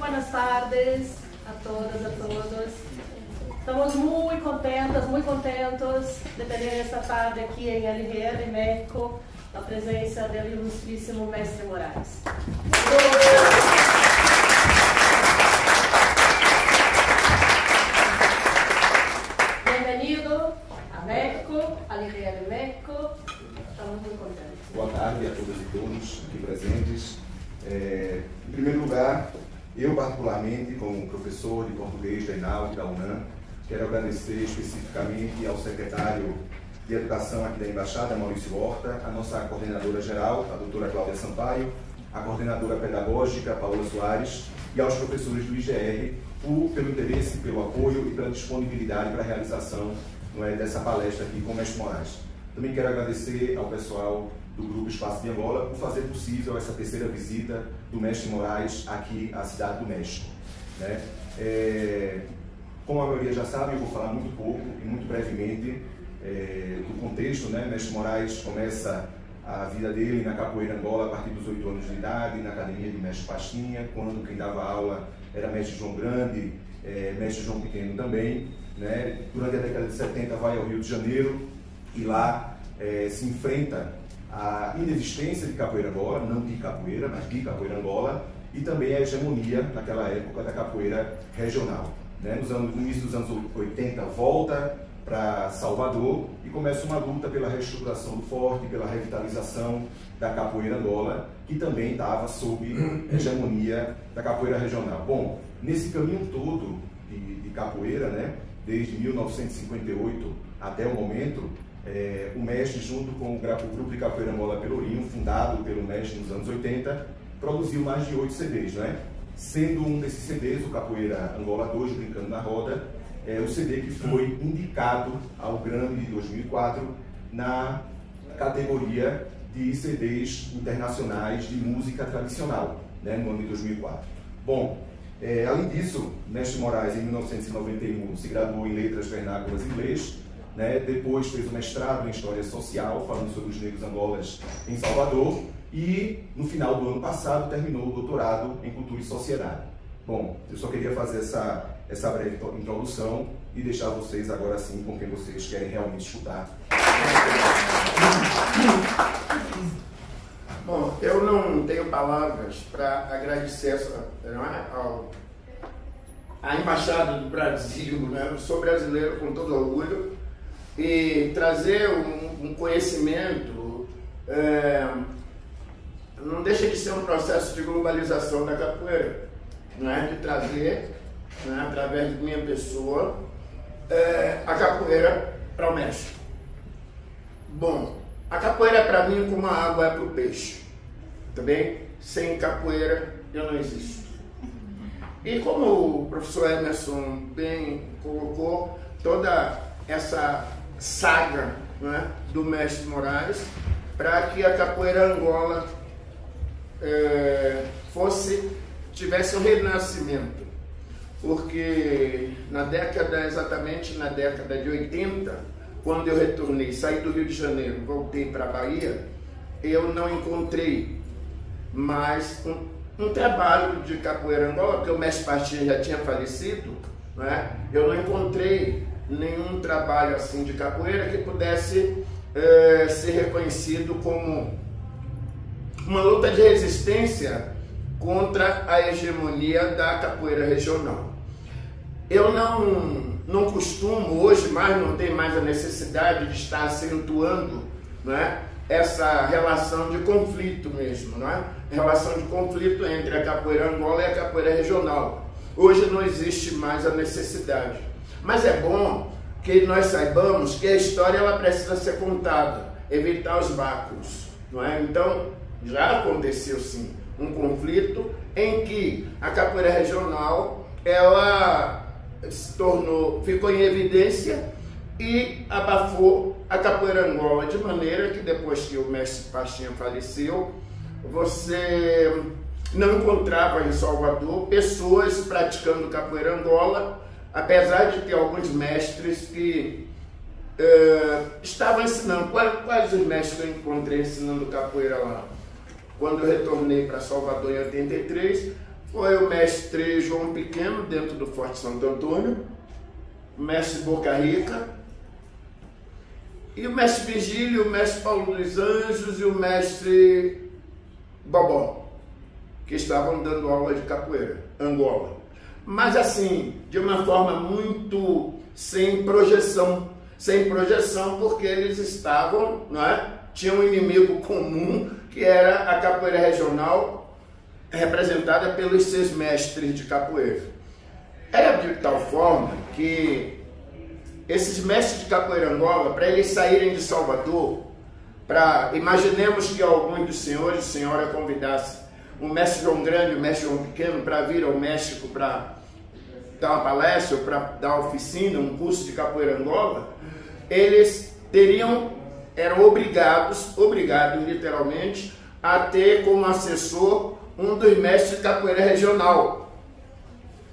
Buenas tardes a todas, a todos. Estamos muito contentos de ter esta tarde aqui em LGR, México, a presença do ilustríssimo Mestre Moraes. Bem-vindo a México, a LGR México. Estamos muito contentes. Boa tarde a todas e todos aqui presentes. Em primeiro lugar, eu particularmente, como professor de português da ENAU e da UNAM, quero agradecer especificamente ao secretário de Educação aqui da Embaixada, Maurício Horta, a nossa coordenadora geral, a doutora Cláudia Sampaio, a coordenadora pedagógica, Paola Soares, e aos professores do IGR pelo interesse, pelo apoio e pela disponibilidade para a realização dessa palestra aqui com o Mestre Moraes. Também quero agradecer ao pessoal do Grupo Espaço de Angola por fazer possível essa terceira visita do Mestre Moraes aqui à Cidade do México. Como a maioria já sabe, eu vou falar muito pouco e muito brevemente do contexto. Mestre Moraes começa a vida dele na capoeira Angola a partir dos 8 anos de idade, na academia de Mestre Pastinha, quando quem dava aula era Mestre João Grande, Mestre João Pequeno também. Durante a década de 70 vai ao Rio de Janeiro e lá se enfrenta a inexistência de capoeira Angola, não de capoeira, mas de capoeira Angola, e também a hegemonia, naquela época, da capoeira regional. No início dos anos 80, volta para Salvador e começa uma luta pela reestruturação do forte, pela revitalização da capoeira Angola, que também estava sob hegemonia da capoeira regional. Bom, nesse caminho todo de capoeira, desde 1958 até o momento, o mestre, junto com o Grupo de Capoeira Angola Pelourinho, fundado pelo mestre nos anos 80, produziu mais de 8 CDs, Sendo um desses CDs, o Capoeira Angola 2, Brincando na Roda, o CD que foi indicado ao Grammy de 2004 na categoria de CDs internacionais de música tradicional, no ano de 2004. Bom, além disso, Mestre Moraes, em 1991, se graduou em Letras Vernáculas em Inglês, depois fez um mestrado em História Social, falando sobre os negros angolas em Salvador, e no final do ano passado terminou o doutorado em Cultura e Sociedade. Bom, eu só queria fazer essa breve introdução e deixar vocês agora sim com quem vocês querem realmente escutar. Bom, eu não tenho palavras para agradecer à Embaixada do Brasil, eu sou brasileiro com todo orgulho, e trazer um conhecimento não deixa de ser um processo de globalização da capoeira, de trazer, através de minha pessoa, a capoeira para o México. Bom, a capoeira para mim como a água é para o peixe, também sem capoeira eu não existo. E como o professor Emerson bem colocou, toda essa saga do Mestre Moraes para que a capoeira Angola tivesse um renascimento, porque exatamente na década de 80, quando eu retornei, saí do Rio de Janeiro, voltei para a Bahia, eu não encontrei mais um trabalho de capoeira Angola, porque o Mestre Pastinha já tinha falecido, eu não encontrei nenhum trabalho assim de capoeira que pudesse ser reconhecido como uma luta de resistência contra a hegemonia da capoeira regional. Eu não costumo, hoje mais não tenho mais a necessidade de estar acentuando essa relação de conflito mesmo, relação de conflito entre a capoeira Angola e a capoeira regional. Hoje não existe mais a necessidade. Mas é bom que nós saibamos que a história ela precisa ser contada, evitar os vácuos, Então, já aconteceu sim um conflito em que a capoeira regional ela ficou em evidência e abafou a capoeira Angola, de maneira que depois que o Mestre Pastinha faleceu, você não encontrava em Salvador pessoas praticando capoeira Angola, apesar de ter alguns mestres que estavam ensinando. Quais os mestres que eu encontrei ensinando capoeira lá? Quando eu retornei para Salvador em 83, foi o mestre João Pequeno, dentro do Forte Santo Antônio, o mestre Boca Rica, e o mestre Vigílio, o mestre Paulo dos Anjos e o mestre Bobó, que estavam dando aula de capoeira, Angola. Mas assim, de uma forma muito sem projeção, porque eles estavam, não é? Tinham um inimigo comum, que era a capoeira regional, representada pelos 6 mestres de capoeira. Era de tal forma que esses mestres de capoeira Angola, para eles saírem de Salvador, imaginemos que algum dos senhores, senhora, convidasse o mestre João Grande e o mestre João Pequeno para vir ao México para dar uma palestra, ou para dar oficina, um curso de capoeira Angola, eles eram obrigados literalmente, a ter como assessor um dos mestres de capoeira regional.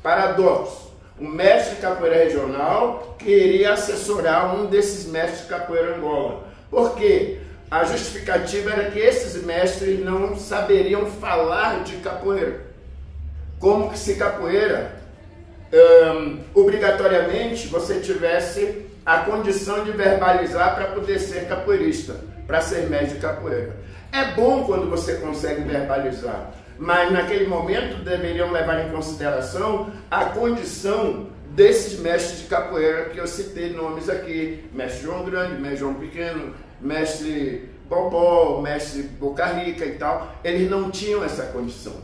Paradoxo. Um mestre de capoeira regional queria assessorar um desses mestres de capoeira Angola. Por quê? A justificativa era que esses mestres não saberiam falar de capoeira. Como que se capoeira, obrigatoriamente, você tivesse a condição de verbalizar para poder ser capoeirista, para ser mestre de capoeira. É bom quando você consegue verbalizar, mas naquele momento deveriam levar em consideração a condição desses mestres de capoeira que eu citei nomes aqui, mestre João Grande, mestre João Pequeno, mestre Bobó, mestre Boca Rica e tal. Eles não tinham essa condição.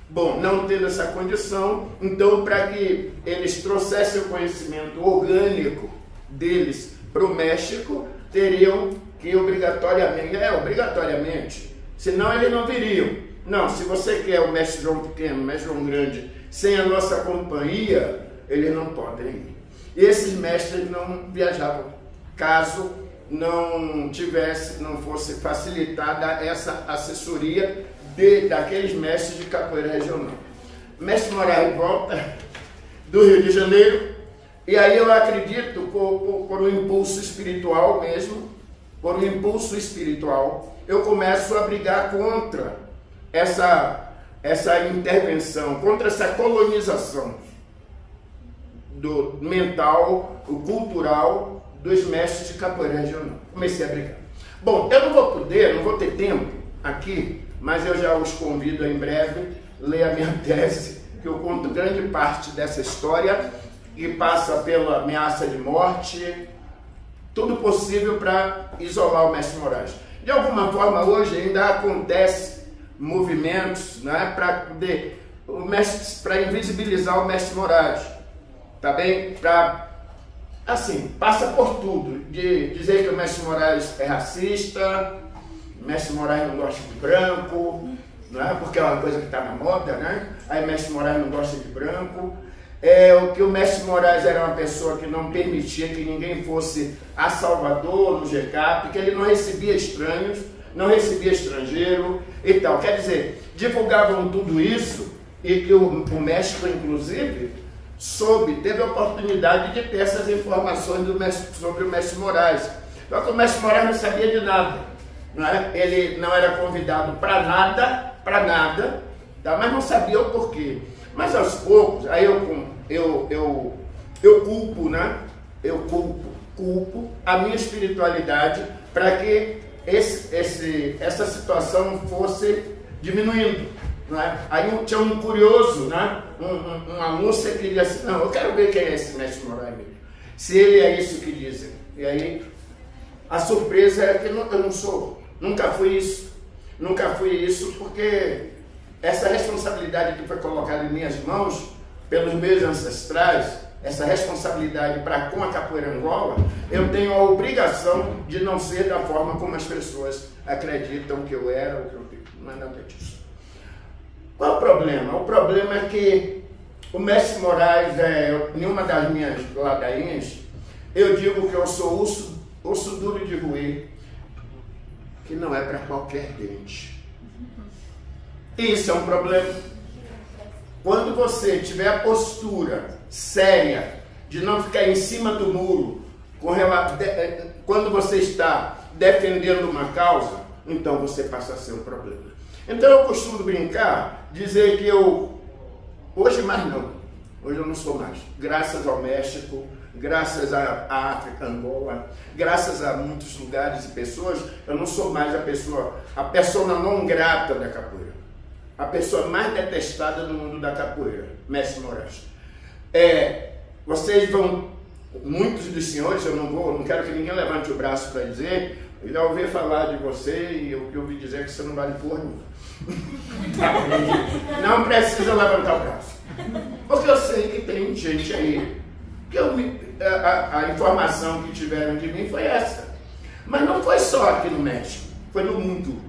Bom, não tendo essa condição, então para que eles trouxessem o conhecimento orgânico deles para o México, teriam que obrigatoriamente, senão eles não viriam. Não, se você quer o mestre João Pequeno, o mestre João Grande, sem a nossa companhia, eles não podem ir. E esses mestres não viajavam, caso não fosse facilitada essa assessoria daqueles mestres de capoeira regional. Mestre Moraes volta do Rio de Janeiro, e aí eu acredito, por um impulso espiritual mesmo, eu começo a brigar contra essa intervenção, contra essa colonização do mental, o cultural dos mestres de capoeira regional. Comecei a brigar. Bom, eu não vou ter tempo aqui, mas eu já os convido a, em breve, ler a minha tese, que eu conto grande parte dessa história, que passa pela ameaça de morte, tudo possível para isolar o mestre Moraes. De alguma forma, hoje ainda acontece movimentos, né, para invisibilizar o mestre Moraes, tá bem? Assim, passa por tudo, de dizer que o mestre Moraes é racista, o mestre Moraes não gosta de branco, né, porque é uma coisa que está na moda, né? Aí o mestre Moraes não gosta de branco. Que o mestre Moraes era uma pessoa que não permitia que ninguém fosse a Salvador, no GCAP, que ele não recebia estranhos, não recebia estrangeiro e tal. Quer dizer, divulgavam tudo isso, e que o México, inclusive, teve a oportunidade de ter essas informações sobre o mestre Moraes. Só que o mestre Moraes não sabia de nada, não é? Ele não era convidado para nada, tá? Mas não sabia o porquê. Mas aos poucos, aí eu culpo, né? Eu culpo a minha espiritualidade para que essa situação fosse diminuindo, não é? Aí tinha um curioso, né? Uma moça que dizia assim: não, eu quero ver quem é esse mestre Moraes mesmo, se ele é isso que dizem. E aí a surpresa é que eu não sou, nunca fui isso, porque essa responsabilidade que foi colocada em minhas mãos pelos meus ancestrais, essa responsabilidade para com a capoeira Angola, eu tenho a obrigação de não ser da forma como as pessoas acreditam que eu era ou que eu tenho. Não é nada disso. Qual é o problema? O problema é que o mestre Moraes, em uma das minhas ladainhas, eu digo que eu sou osso duro de roer, que não é para qualquer dente. Isso é um problema. Quando você tiver a postura séria de não ficar em cima do muro, quando você está defendendo uma causa, então você passa a ser um problema. Então eu costumo brincar, dizer que eu Hoje mais não. Hoje eu não sou mais. Graças ao México, graças à África, Angola, graças a muitos lugares e pessoas, eu não sou mais a pessoa não grata da capoeira. A pessoa mais detestada do mundo da capoeira, Mestre Moraes. Vocês vão, muitos dos senhores, eu não quero que ninguém levante o braço para dizer, eu já ouvi falar de você e o que eu ouvi dizer é que você não vale porra nenhuma. Não precisa levantar o braço. Porque eu sei que tem gente aí que a informação que tiveram de mim foi essa. Mas não foi só aqui no México, foi no mundo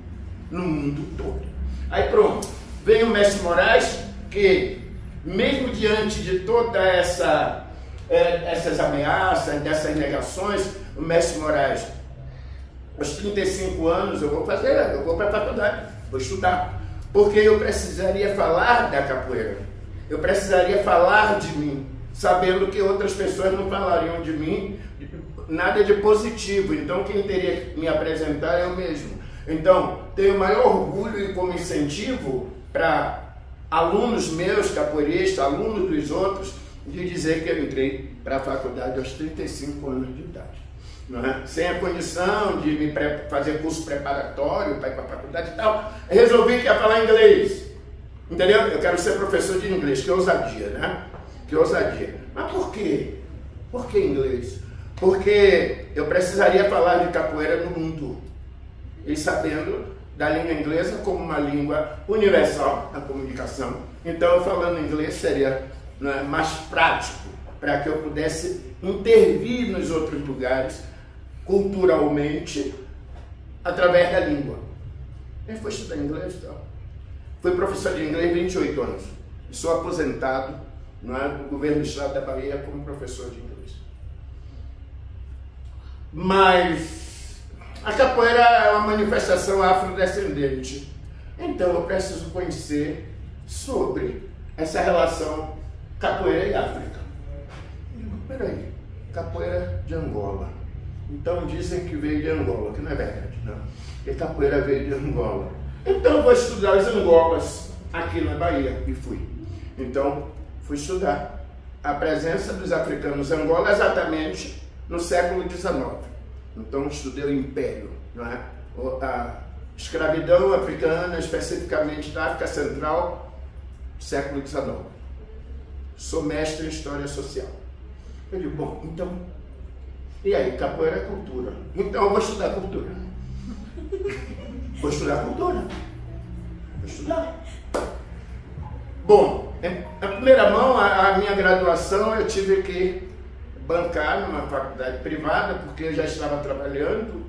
todo. Aí pronto, vem o Mestre Moraes, que mesmo diante de toda essas ameaças, dessas negações, o Mestre Moraes, aos 35 anos, eu vou para a faculdade, vou estudar, porque eu precisaria falar da capoeira, eu precisaria falar de mim, sabendo que outras pessoas não falariam de mim nada de positivo. Então quem teria que me apresentar é eu mesmo. Então tenho o maior orgulho e como incentivo para alunos meus capoeiristas, alunos dos outros, de dizer que eu entrei para a faculdade aos 35 anos de idade. Não é? Sem a condição de me fazer curso preparatório para ir para a faculdade e tal, resolvi que ia falar inglês. Entendeu? Eu quero ser professor de inglês, que ousadia, né? Que ousadia. Mas por quê? Por que inglês? Porque eu precisaria falar de capoeira no mundo. E sabendo da língua inglesa como uma língua universal na comunicação. Então, falando inglês seria, né, mais prático, para que eu pudesse intervir nos outros lugares, culturalmente, através da língua. Eu fui estudar inglês, então. Fui professor de inglês 28 anos. Sou aposentado, não é, do governo do estado da Bahia como professor de inglês. Mas a capoeira é uma manifestação afrodescendente. Então eu preciso conhecer sobre essa relação capoeira e África. Peraí, capoeira de Angola. Então dizem que veio de Angola, que não é verdade, não. Porque capoeira veio de Angola. Então eu vou estudar os Angolas aqui na Bahia, e fui. Então fui estudar a presença dos africanos Angola exatamente no século XIX. Então estudei o Império, não é? A escravidão africana, especificamente da África Central, século XIX. Sou mestre em História Social. Eu digo, bom, então, e aí, capoeira é cultura. Então eu vou estudar cultura. Vou estudar cultura. Vou estudar. Bom, na primeira mão, a minha graduação eu tive que bancar numa faculdade privada, porque eu já estava trabalhando,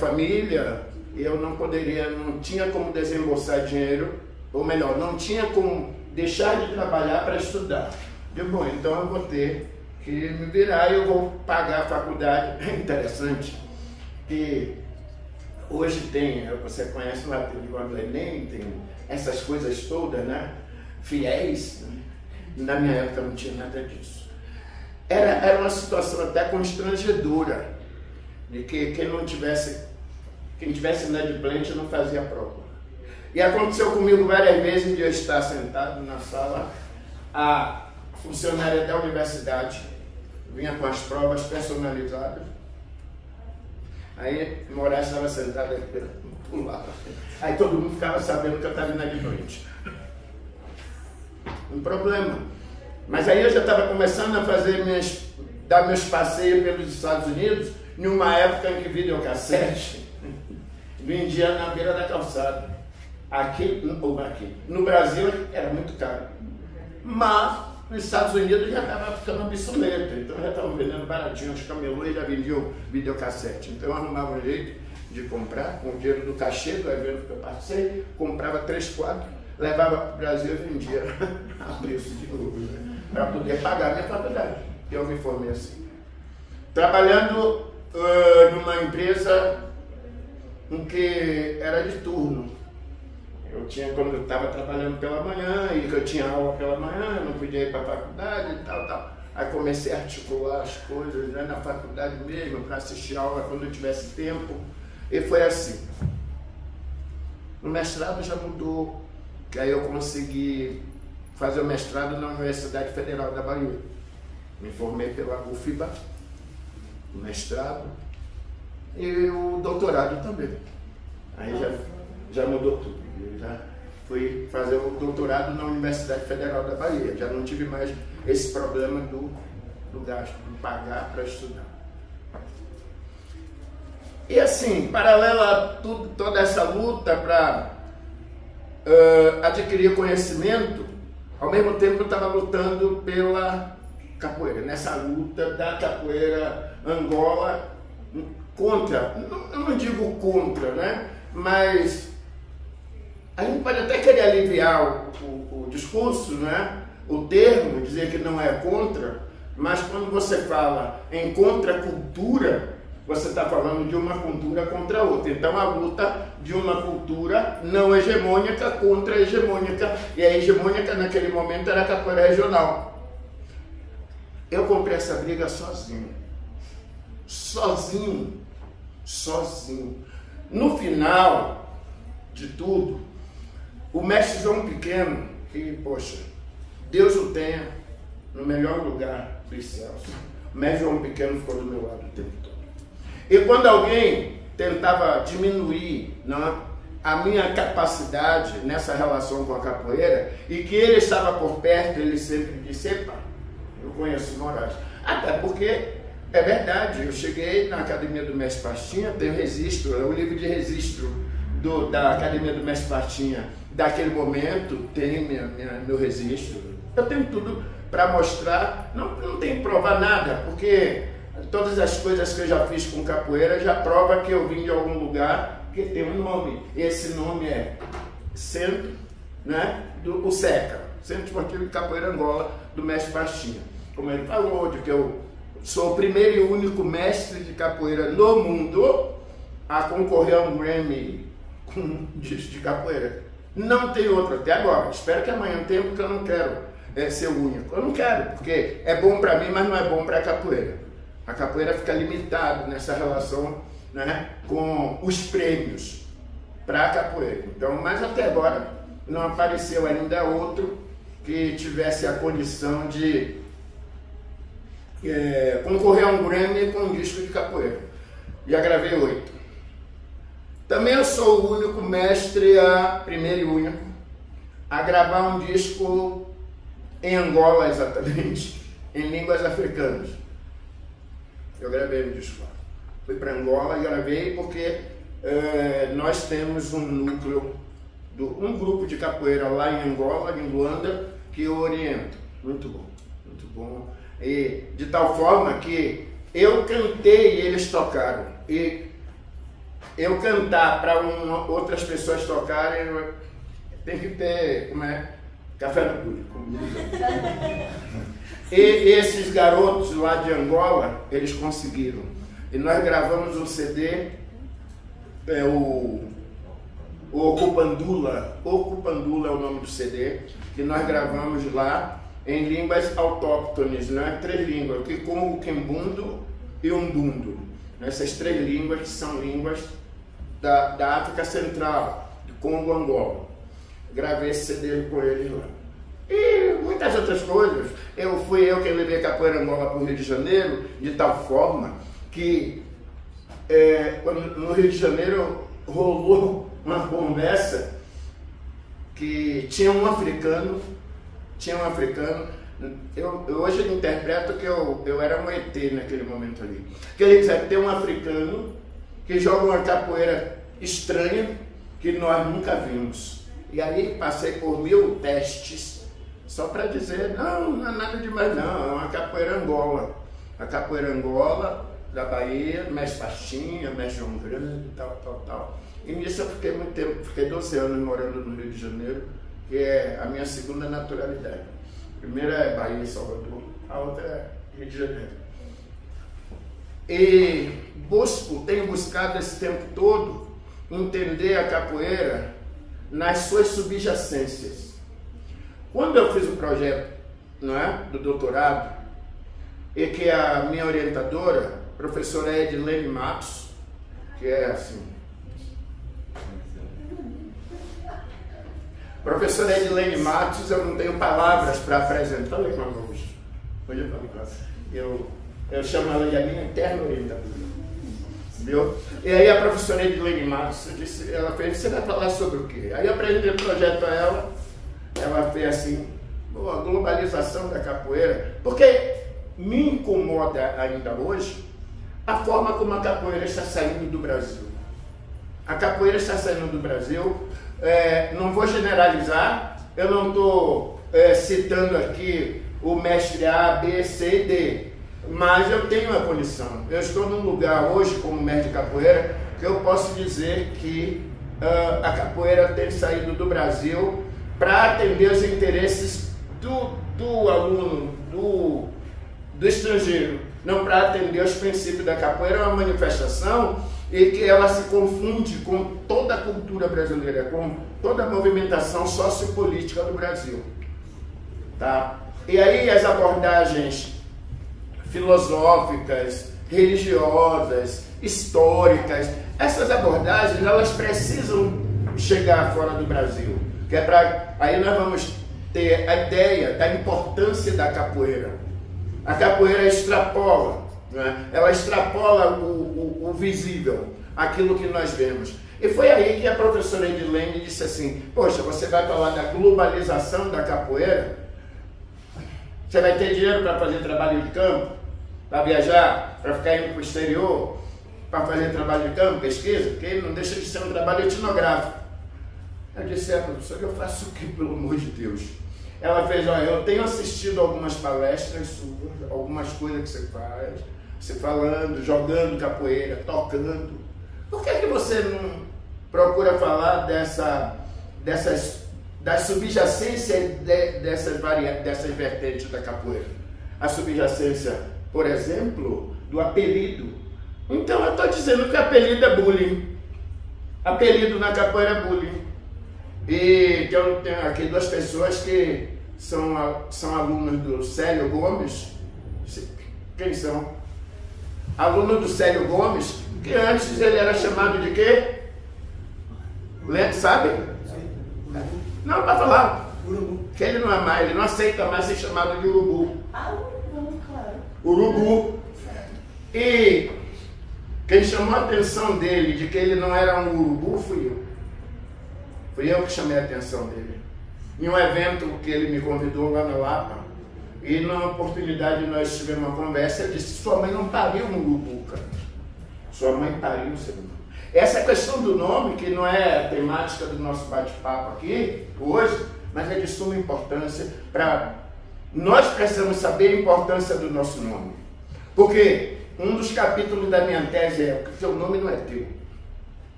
família, eu não tinha como desembolsar dinheiro, ou melhor, não tinha como deixar de trabalhar para estudar. Eu, bom, então eu vou ter que me virar e eu vou pagar a faculdade. É interessante que hoje tem, você conhece lá, tem o Enem, tem essas coisas todas, né? Fiéis. Na minha época não tinha nada disso. Era uma situação até constrangedora, de que quem tivesse inadimplente não fazia prova. E aconteceu comigo várias vezes de eu estar sentado na sala, a funcionária da universidade vinha com as provas personalizadas. Aí Moraes estava sentado aqui, pulava. Aí todo mundo ficava sabendo que eu estava inadimplente. Um problema. Mas aí eu já estava começando a dar meus passeios pelos Estados Unidos, em uma época em que videocassete vendia na beira da calçada. Aqui. No Brasil era muito caro. Mas nos Estados Unidos já estava ficando obsoleto. Então já estavam vendendo baratinho, os camelôs e já vendiam videocassete. Então eu arrumava um jeito de comprar, com o dinheiro do cachê do evento que eu passei, comprava 3, 4, levava para o Brasil e vendia a preço de novo, né? Para poder pagar a minha faculdade. Eu me formei assim. Trabalhando numa empresa em que era de turno. Quando eu estava trabalhando pela manhã e que eu tinha aula pela manhã, eu não podia ir para a faculdade e tal. Aí comecei a articular as coisas, né, na faculdade mesmo, para assistir aula quando eu tivesse tempo. E foi assim. No mestrado já mudou, que aí eu consegui fazer o mestrado na Universidade Federal da Bahia. Me formei pela UFBA, o mestrado e o doutorado também. Aí já mudou tudo. Eu já fui fazer o doutorado na Universidade Federal da Bahia. Já não tive mais esse problema do gasto, de pagar para estudar. E assim, paralelo a toda essa luta para adquirir conhecimento, ao mesmo tempo eu estava lutando pela capoeira, nessa luta da capoeira Angola contra, eu não digo contra, né? Mas a gente pode até querer aliviar o discurso, né? O termo, dizer que não é contra, mas quando você fala em contracultura, você está falando de uma cultura contra outra. Então a luta de uma cultura não hegemônica contra a hegemônica. E a hegemônica naquele momento era a capoeira regional. Eu comprei essa briga sozinho. Sozinho. No final de tudo, o mestre João Pequeno, que, poxa, Deus o tenha no melhor lugar dos céus. O mestre João Pequeno ficou do meu lado o tempo todo. E quando alguém tentava diminuir, não, a minha capacidade nessa relação com a capoeira, e que ele estava por perto, ele sempre disse: epa, eu conheço Moraes. Até porque é verdade, eu cheguei na Academia do Mestre Pastinha, tenho registro, é o livro de registro da Academia do Mestre Pastinha daquele momento, tem meu registro. Eu tenho tudo para mostrar, não tenho que provar nada, porque todas as coisas que eu já fiz com capoeira já prova que eu vim de algum lugar que tem um nome. Esse nome é Centro, né, o SECA, Centro Esportivo de Capoeira Angola, do Mestre Pastinha. Como ele falou, de que eu sou o primeiro e único mestre de capoeira no mundo a concorrer a um Grammy com disco de capoeira. Não tem outro até agora. Espero que amanhã tenha, porque eu não quero ser o único. Eu não quero, porque é bom para mim, mas não é bom para a capoeira. A capoeira fica limitada nessa relação, né, com os prêmios para a capoeira. Então, mas até agora não apareceu ainda outro que tivesse a condição de concorrer a um Grammy com um disco de capoeira. Já gravei 8. Também eu sou o único mestre, primeiro e único, a gravar um disco em Angola, exatamente, em línguas africanas. Eu gravei um disco lá. Fui para Angola e gravei porque nós temos um núcleo, um grupo de capoeira lá em Angola, em Luanda, que eu oriento. Muito bom, muito bom. E de tal forma que eu cantei e eles tocaram. E eu cantar para outras pessoas tocarem, tem que ter, café no público. E esses garotos lá de Angola, eles conseguiram. E nós gravamos um CD, o Ocupandula é o nome do CD, que nós gravamos lá em línguas autóctones, né? 3 línguas, que como o Quimbundo e o Umbundo. Essas 3 línguas são línguas da África Central, do Congo, Angola. Gravei esse CD com eles lá. E muitas outras coisas. Fui eu quem levei capoeira Angola para o Rio de Janeiro, de tal forma que no Rio de Janeiro rolou uma conversa que tinha um africano, hoje eu interpreto que eu era um ET naquele momento ali. Que ele dizia que tem um africano que joga uma capoeira estranha que nós nunca vimos. E aí passei por 1000 testes só para dizer, não é nada demais não, é uma capoeira Angola. A capoeira Angola, da Bahia, Mestre Pastinha, Mestre João Grande, tal. E nisso eu fiquei muito tempo, fiquei 12 anos morando no Rio de Janeiro, que é a minha segunda naturalidade. A primeira é Bahia e Salvador, a outra é Rio de Janeiro. E tenho buscado esse tempo todo entender a capoeira nas suas subjacências. Quando eu fiz o projeto, não é, do doutorado, e que a minha orientadora, professora Edilene Matos, que é assim, Professora Edilene Matos, eu não tenho palavras para apresentar. Olha como eu chamo ela de a minha eterna orientadora. Viu? E aí a professora Edilene Matos disse, ela fez, você vai falar sobre o quê? Aí eu apresentei o projeto a ela fez assim, a globalização da capoeira, porque me incomoda ainda hoje a forma como a capoeira está saindo do Brasil. A capoeira está saindo do Brasil, não vou generalizar, eu não estou citando aqui o mestre A, B, C e D, mas eu tenho uma condição. Eu estou num lugar hoje como mestre de capoeira que eu posso dizer que a capoeira tem saído do Brasil para atender os interesses do aluno, do estrangeiro, não para atender os princípios da capoeira. É uma manifestação e que ela se confunde com toda a cultura brasileira, com toda a movimentação sociopolítica do Brasil. Tá? E aí as abordagens filosóficas, religiosas, históricas, essas abordagens, elas precisam chegar fora do Brasil. Que é para aí nós vamos ter a ideia da importância da capoeira. A capoeira extrapola, né? Ela extrapola o visível, aquilo que nós vemos. E foi aí que a professora Edilene disse assim, poxa, você vai falar da globalização da capoeira? Você vai ter dinheiro para fazer trabalho de campo? Para viajar? Para ficar indo para o exterior? Para fazer trabalho de campo, pesquisa? Porque não deixa de ser um trabalho etnográfico. Eu disse, professora, eu faço o que, pelo amor de Deus? Ela fez, olha, eu tenho assistido algumas palestras suas, algumas coisas que você faz, você falando, jogando capoeira, tocando. Por que você não procura falar da subjacência dessas vertentes da capoeira? A subjacência, por exemplo, do apelido. Então eu estou dizendo que apelido é bullying. Apelido na capoeira é bullying. E que eu tenho aqui duas pessoas que são alunos do Célio Gomes. Quem são? Aluno do Célio Gomes, que antes ele era chamado de quê? Sabe? Não, para falar. Urubu. Que ele não é mais, ele não aceita mais ser chamado de urubu. Ah, urubu, claro. Urubu. E quem chamou a atenção dele de que ele não era um urubu fui eu. Fui eu que chamei a atenção dele. Em um evento que ele me convidou lá na Lapa, e na oportunidade nós tivemos uma conversa, ele disse, sua mãe não pariu um urubu, cara. Sua mãe pariu, seu irmão. Essa questão do nome, que não é a temática do nosso bate-papo aqui, hoje, mas é de suma importância para... Nós precisamos saber a importância do nosso nome. Porque um dos capítulos da minha tese é que o teu nome não é teu.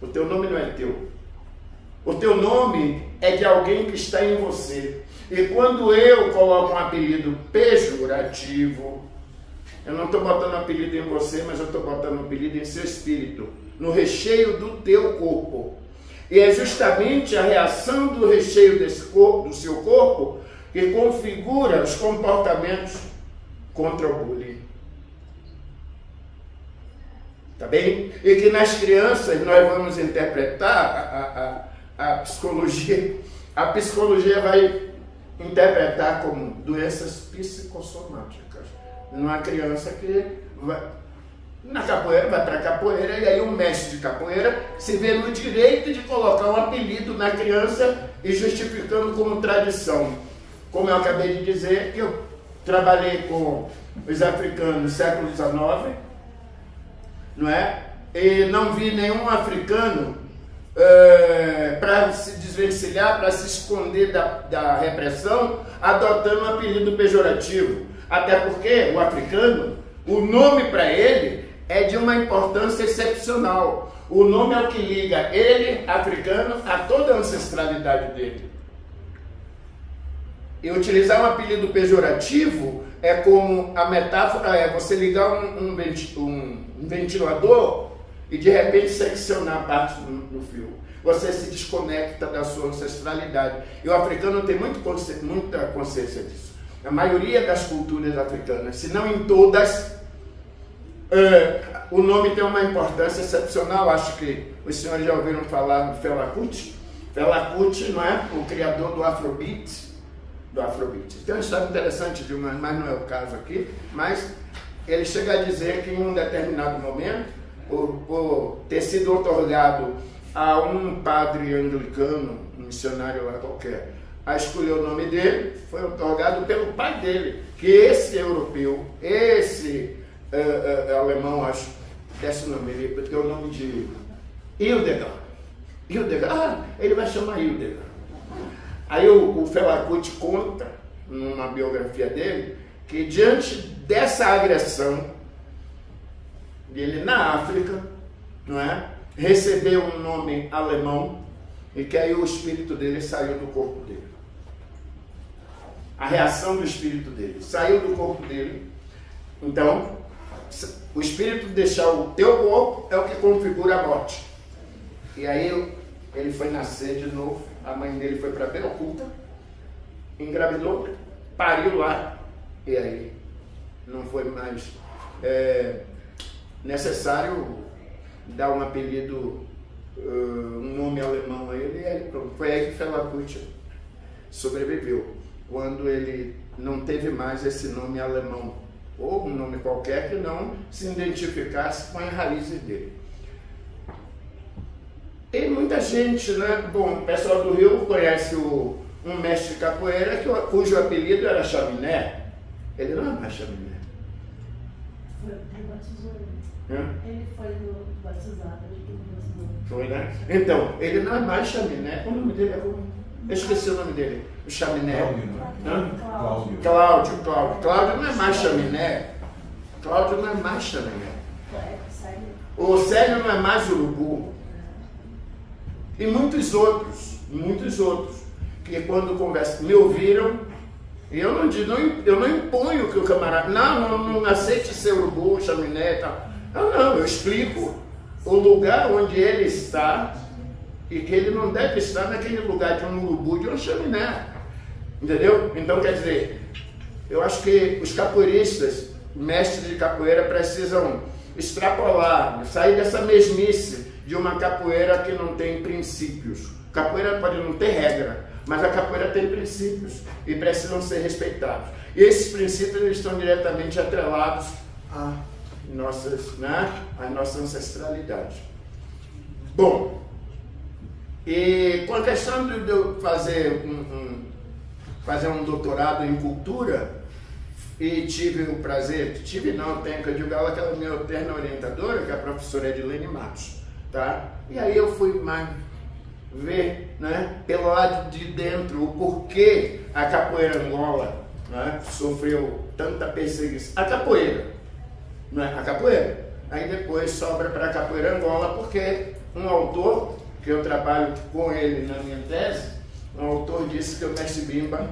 O teu nome não é teu. O teu nome é de alguém que está em você. E quando eu coloco um apelido pejorativo, eu não estou botando apelido em você, mas eu estou botando apelido em seu espírito, no recheio do teu corpo. E é justamente a reação do recheio desse corpo, do seu corpo, que configura os comportamentos contra o bullying. Tá bem? E que nas crianças nós vamos interpretar a psicologia. A psicologia vai interpretar como doenças psicossomáticas. Numa criança que vai na capoeira, vai para a capoeira, e aí o mestre de capoeira se vê no direito de colocar um apelido na criança e justificando como tradição. Como eu acabei de dizer, eu trabalhei com os africanos no século XIX, não é? E não vi nenhum africano para se desvencilhar, para se esconder da repressão, adotando um apelido pejorativo. Até porque o africano, o nome para ele é de uma importância excepcional. O nome é o que liga ele, africano, a toda a ancestralidade dele. E utilizar um apelido pejorativo é como a metáfora é você ligar um ventilador e de repente seccionar parte do fio. Você se desconecta da sua ancestralidade. E o africano tem muita consciência disso. A maioria das culturas africanas, se não em todas, o nome tem uma importância excepcional. Acho que os senhores já ouviram falar do Fela Kuti. Fela Kuti, não é? O criador do Afrobeat. Tem uma história interessante, mas não é o caso aqui, mas ele chega a dizer que em um determinado momento, por ter sido otorgado a um padre anglicano, um missionário lá qualquer, a escolher o nome dele, foi otorgado pelo pai dele, que esse europeu, esse alemão, acho, desse nome, ele tem o nome de Hildegard. Ele vai chamar Hildegard. Aí o Fela Kuti conta, numa biografia dele, que diante dessa agressão dele na África, não é? Recebeu um nome alemão e que aí o espírito dele saiu do corpo dele. A reação do espírito dele saiu do corpo dele. Então, o espírito deixar o teu corpo é o que configura a morte. E aí ele foi nascer de novo. A mãe dele foi para Belcuta, engravidou, pariu lá. E aí não foi mais necessário dar um apelido, um nome alemão a ele. E aí, foi aí que Fela Kuti sobreviveu, quando ele não teve mais esse nome alemão, ou um nome qualquer que não se identificasse com as raízes dele. Tem muita gente, né? Bom, o pessoal do Rio conhece um mestre de capoeira cujo apelido era Chaminé. Ele não é mais Chaminé. Ele batizou ele. Ele foi batizado. Foi, né? Então, ele não é mais Chaminé. O nome dele é como? Eu esqueci o nome dele. O Chaminé. Cláudio. Cláudio não é mais Chaminé. Cláudio não é mais Chaminé. O Célio não é mais Urubu. E muitos outros, que quando conversam, me ouviram, e eu não imponho que o camarada, não aceite ser Urubu, Chaminé e tal. Não, eu explico o lugar onde ele está e que ele não deve estar naquele lugar de um Urubu, de um Chaminé. Entendeu? Então, quer dizer, eu acho que os capoeiristas, mestres de capoeira, precisam extrapolar, sair dessa mesmice de uma capoeira que não tem princípios. Capoeira pode não ter regra, mas a capoeira tem princípios e precisam ser respeitados. E esses princípios eles estão diretamente atrelados à nossa ancestralidade. Bom, e com a questão de eu fazer um doutorado em cultura, e tive o prazer, tenho que eu digo ela, aquela minha eterna orientadora, que é a professora Edilene Matos. Tá? E aí eu fui mais ver, né, pelo lado de dentro o porquê a capoeira Angola, né, sofreu tanta perseguição. A capoeira, né, a capoeira. Aí depois sobra para a capoeira Angola, porque um autor, que eu trabalho com ele na minha tese, um autor disse que o Mestre Bimba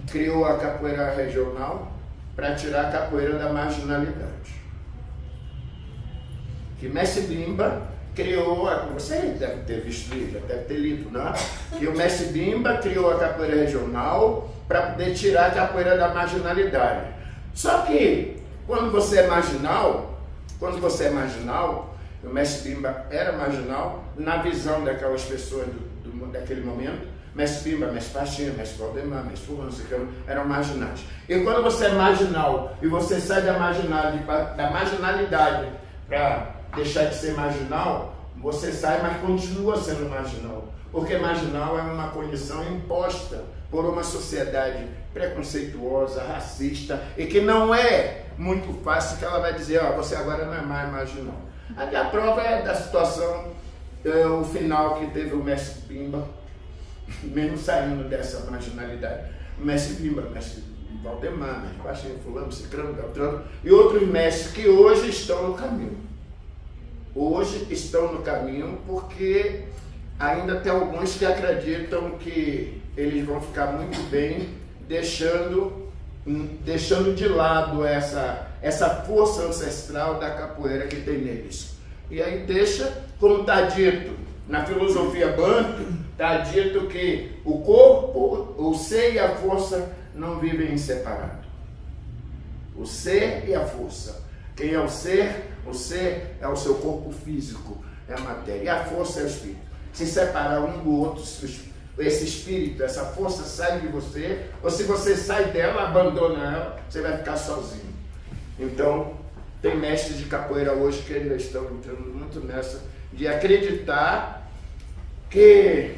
criou a capoeira regional para tirar a capoeira da marginalidade. Que Mestre Bimba criou, você deve ter visto isso, deve ter lido, né? Que o Mestre Bimba criou a capoeira regional para poder tirar a capoeira da marginalidade. Só que, quando você é marginal, o Mestre Bimba era marginal, na visão daquelas pessoas daquele momento, Mestre Bimba, Mestre Pastinha, Mestre Valdemar, Mestre Fulano, eram marginais. E quando você é marginal, e você sai da marginalidade para deixar de ser marginal, você sai, mas continua sendo marginal. Porque marginal é uma condição imposta por uma sociedade preconceituosa, racista, e que não é muito fácil que ela vai dizer, você agora não é mais marginal. Aqui a prova é da situação, o final que teve o Mestre Bimba, mesmo saindo dessa marginalidade. Mestre Bimba, Mestre Valdemar, Mestre Pastinha, Fulano, Cicrano, Beltrano, e outros mestres que hoje estão no caminho. Hoje estão no caminho porque ainda tem alguns que acreditam que eles vão ficar muito bem deixando de lado essa força ancestral da capoeira que tem neles. E aí deixa, como está dito na filosofia Banto, está dito que o corpo, o ser e a força não vivem separados. O ser e a força. Quem é o ser? O ser é o seu corpo físico, é a matéria. E a força é o espírito. Se separar um do outro, esse espírito, essa força sai de você, ou se você sai dela, abandona ela, você vai ficar sozinho. Então, tem mestres de capoeira hoje que ainda estão entrando muito nessa, de acreditar que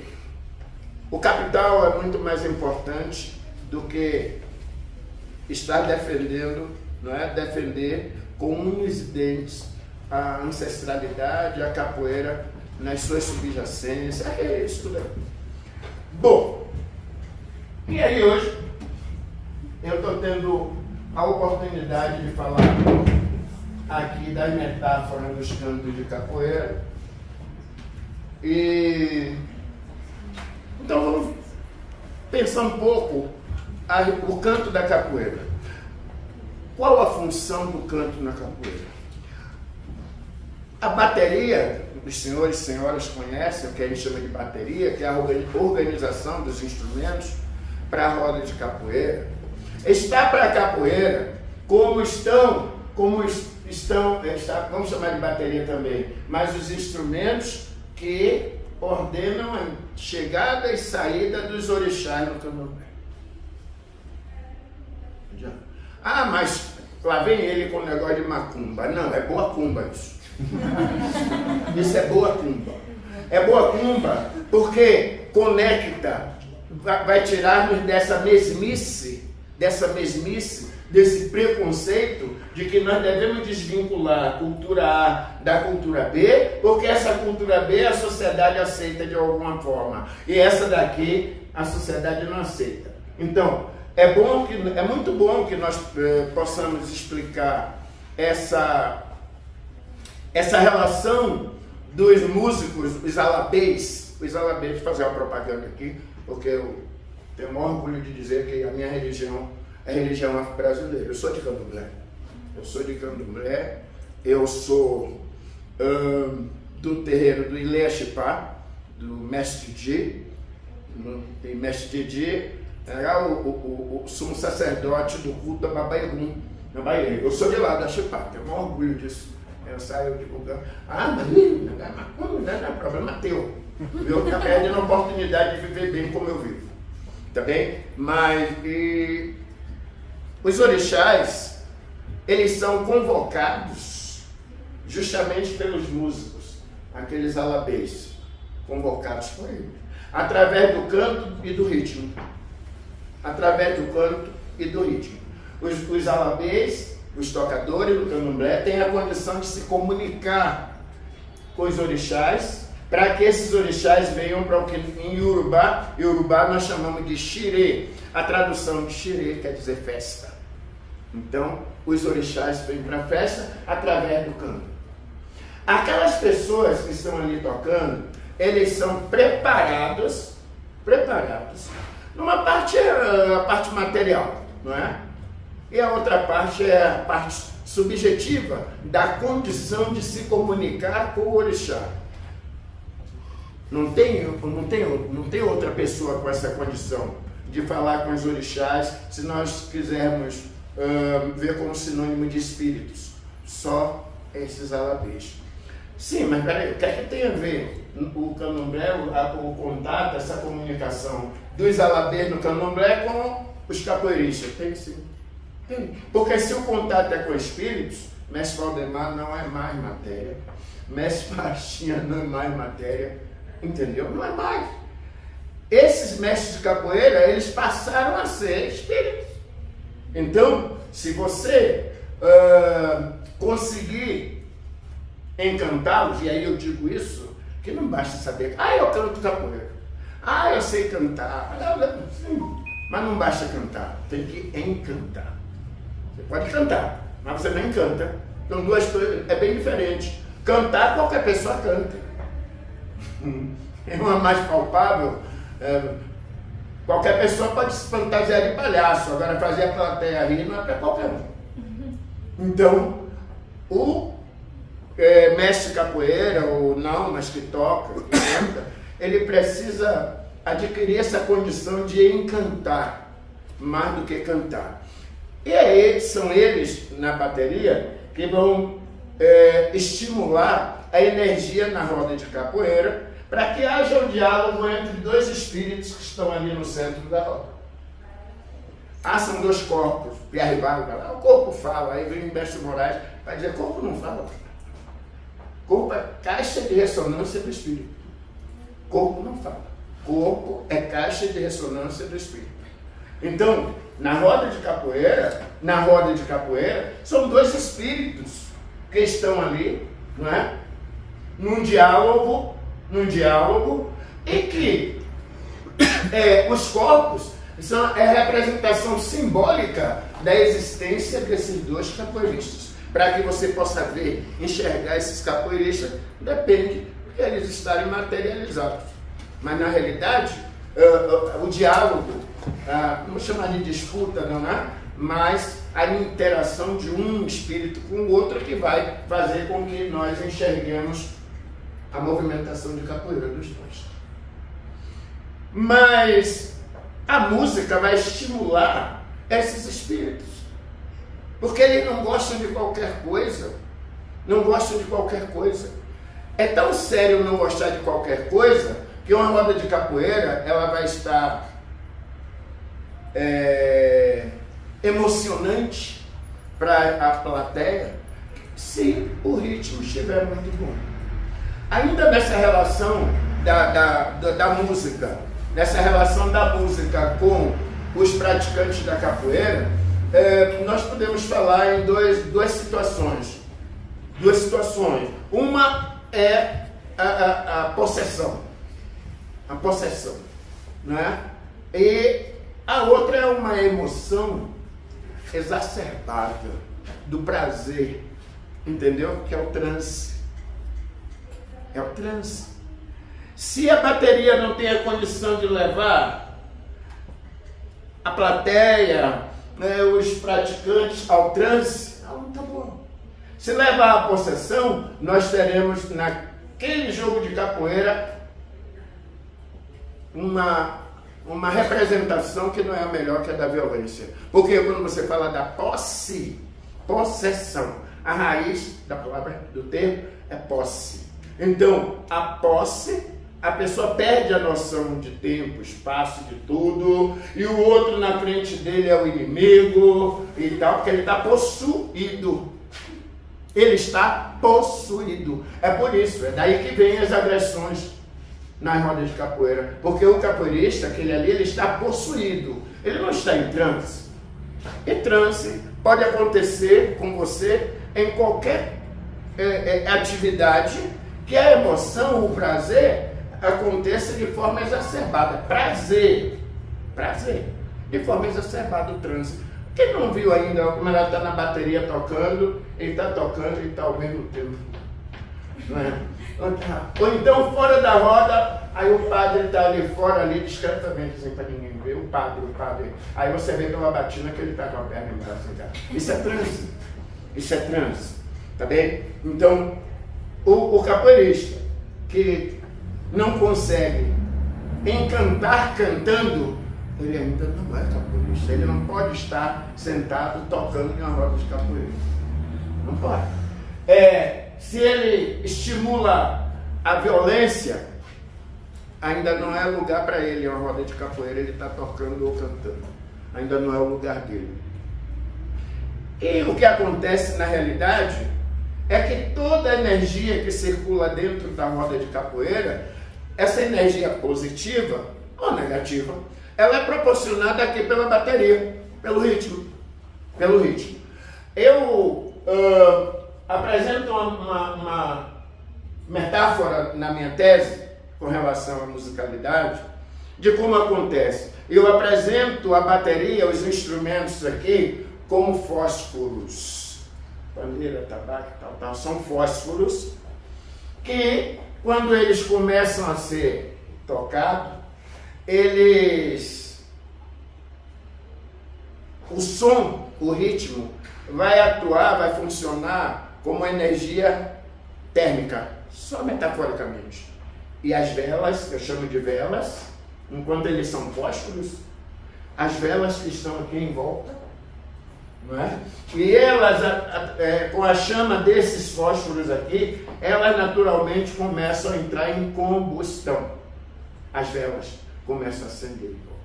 o capital é muito mais importante do que estar defendendo, não é? Defender com unhas e dentes a ancestralidade, a capoeira nas suas subjacências, é isso tudo aí. Bom, e aí hoje eu estou tendo a oportunidade de falar aqui das metáforas dos cantos de capoeira. E então vamos pensar um pouco o canto da capoeira. Qual a função do canto na capoeira? A bateria, os senhores e senhoras conhecem o que a gente chama de bateria, que é a organização dos instrumentos para a roda de capoeira. Está para a capoeira vamos chamar de bateria também, mas os instrumentos que ordenam a chegada e saída dos orixás no candomblé. Ah, mas lá vem ele com o negócio de macumba. Não, é boa cumba isso. Isso é boa cumba. É boa cumba porque conecta, vai tirar-nos dessa mesmice, desse preconceito de que nós devemos desvincular a cultura A da cultura B, porque essa cultura B a sociedade aceita de alguma forma, e essa daqui a sociedade não aceita. Então, é muito bom que nós possamos explicar essa relação dos músicos, os alabês, fazer uma propaganda aqui, porque eu tenho o maior orgulho de dizer que a minha religião é a religião afro-brasileira. Eu sou de candomblé, eu sou do terreiro do Ilê Achipá, do mestre Didi. E mestre Didi era o sumo sacerdote do culto da Babairum, na Bahia. Eu sou de lá da Achipá, tenho o maior orgulho disso. Eu saio divulgando. Ah, mas não é problema teu. Eu estou perdendo a oportunidade de viver bem como eu vivo. Tá bem? Mas os orixás, eles são convocados justamente pelos músicos, aqueles alabês, convocados por eles, através do canto e do ritmo. Os alabês, os tocadores do candomblé, têm a condição de se comunicar com os orixás, para que esses orixás venham para o que em Yorubá nós chamamos de xirê. A tradução de xirê quer dizer festa. Então, os orixás vêm para a festa através do canto. Aquelas pessoas que estão ali tocando, eles são preparados. Numa parte é a parte material, não é? E a outra parte é a parte subjetiva da condição de se comunicar com o orixá. Não tem outra pessoa com essa condição de falar com os orixás, se nós quisermos ver como sinônimo de espíritos. Só esses alabês. Sim, mas peraí, o que é que tem a ver o candomblé, o contato, essa comunicação dos alabês no candomblé com os capoeiristas? Tem sim. Tem. Porque se o contato é com espíritos, Mestre Valdemar não é mais matéria, Mestre Pastinha não é mais matéria, entendeu? Não é mais. Esses mestres de capoeira, eles passaram a ser espíritos. Então, se você conseguir encantá-los, e aí eu digo isso, que não basta saber, eu canto capoeira, eu sei cantar, mas não basta cantar, tem que encantar. Você pode cantar, mas você não encanta. Então, duas coisas, é bem diferente. Cantar, qualquer pessoa canta. É uma mais palpável. Qualquer pessoa pode se fantasiar de palhaço, agora fazer a plateia rir não é para qualquer um. Então, o mestre capoeira, ou não, mas que toca, que canta, ele precisa adquirir essa condição de encantar, mais do que cantar. E aí, são eles, na bateria, que vão estimular a energia na roda de capoeira, para que haja um diálogo entre dois espíritos que estão ali no centro da roda. São dois corpos. Pierre Vargas, o corpo fala. Aí vem o Mestre Moraes, vai dizer, corpo não fala. Corpo é caixa de ressonância do espírito. Corpo não fala. Corpo é caixa de ressonância do espírito. Então, na roda de capoeira, são dois espíritos que estão ali, não é? Num diálogo, e que os corpos é a representação simbólica da existência desses dois capoeiristas. Para que você possa ver, enxergar esses capoeiristas, depende de eles estarem materializados. Mas na realidade, o diálogo, não chamar de disputa, não é? Mas a interação de um espírito com o outro que vai fazer com que nós enxerguemos a movimentação de capoeira dos dois. Mas a música vai estimular esses espíritos, porque eles não gostam de qualquer coisa. É tão sério não gostar de qualquer coisa que uma roda de capoeira ela vai estar emocionante para a plateia se o ritmo estiver muito bom. Ainda nessa relação da música, nessa relação da música com os praticantes da capoeira, nós podemos falar em duas situações. Uma é a possessão, não é? E a outra é uma emoção exacerbada do prazer, entendeu? Que é o transe. Se a bateria não tem a condição de levar a plateia, os praticantes ao transe, não tá bom. Se levar à possessão, nós teremos naquele jogo de capoeira uma representação que não é a melhor, que é da violência. Porque quando você fala da possessão, a raiz da palavra, do termo, é posse. Então, a posse, a pessoa perde a noção de tempo, espaço, de tudo, e o outro na frente dele é o inimigo e tal, porque ele está possuído. Ele está possuído. É por isso, é daí que vem as agressões nas rodas de capoeira, porque o capoeirista, aquele ali, ele está possuído, ele não está em transe. E transe pode acontecer com você em qualquer atividade que a emoção, o prazer, aconteça de forma exacerbada. Prazer, de forma exacerbada o transe. Quem não viu ainda como ela está na bateria tocando, ele está tocando e está ao mesmo tempo, não é? Ou então fora da roda, aí o padre está ali fora, ali discretamente, assim, para ninguém ver, o padre. Aí você vê pela batina que ele está com a perna em braço, assim, cara. Isso é transe, tá bem? Então, o capoeirista que não consegue encantar cantando, ele ainda não é capoeirista. Ele não pode estar sentado tocando em uma roda de capoeira. Não pode. Se ele estimula a violência, ainda não é lugar para ele, uma roda de capoeira, ele está tocando ou cantando. Ainda não é o lugar dele. E o que acontece na realidade é que toda a energia que circula dentro da roda de capoeira, essa energia positiva ou negativa, ela é proporcionada aqui pela bateria, pelo ritmo. Eu apresento uma metáfora na minha tese com relação à musicalidade, de como acontece. Eu apresento a bateria, os instrumentos aqui, como fósforos. Pandeira, tabaco, tal, são fósforos que, quando eles começam a ser tocados, o som, o ritmo, vai atuar, vai funcionar como energia térmica, só metaforicamente. E as velas, eu chamo de velas, enquanto eles são fósforos, as velas que estão aqui em volta, não é? E elas, com a chama desses fósforos aqui, elas naturalmente começam a entrar em combustão. As velas começam a acender em volta.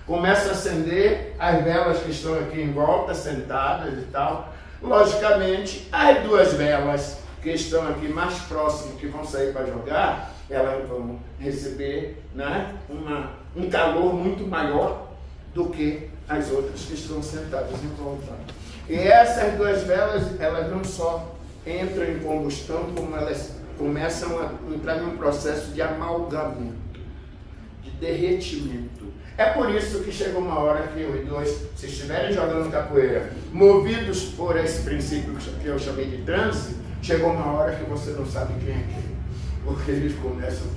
Começa a acender as velas que estão aqui em volta, sentadas e tal. Logicamente, as duas velas que estão aqui mais próximas, que vão sair para jogar, elas vão receber, né, um calor muito maior do que as outras que estão sentadas em volta. E essas duas velas, elas não só entram em combustão, como elas começam a entrar num processo de amalgamento, de derretimento. É por isso que chega uma hora que os dois, se estiverem jogando capoeira, movidos por esse princípio que eu chamei de transe, chegou uma hora que você não sabe quem é quem, porque eles começam.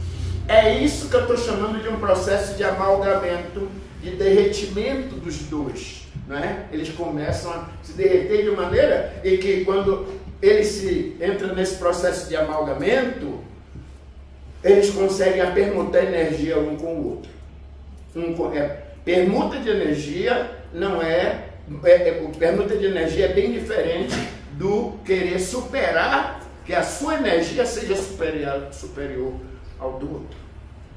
É isso que eu estou chamando de um processo de amalgamento, de derretimento dos dois, né? Eles começam a se derreter de maneira e que quando eles se entram nesse processo de amalgamento, eles conseguem a permutar energia um com o outro. Permuta de energia não permuta de energia é bem diferente do querer superar, que a sua energia seja superior ao do outro.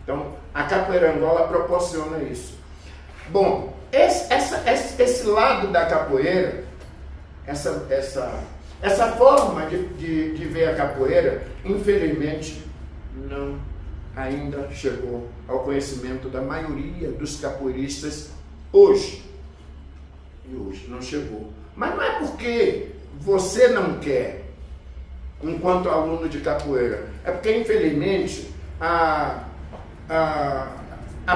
Então, a capoeira Angola proporciona isso. Bom, esse lado da capoeira, essa forma de ver a capoeira, infelizmente, não ainda chegou ao conhecimento da maioria dos capoeiristas hoje. E hoje não chegou. Mas não é porque você não quer, enquanto aluno de capoeira, é porque, infelizmente, a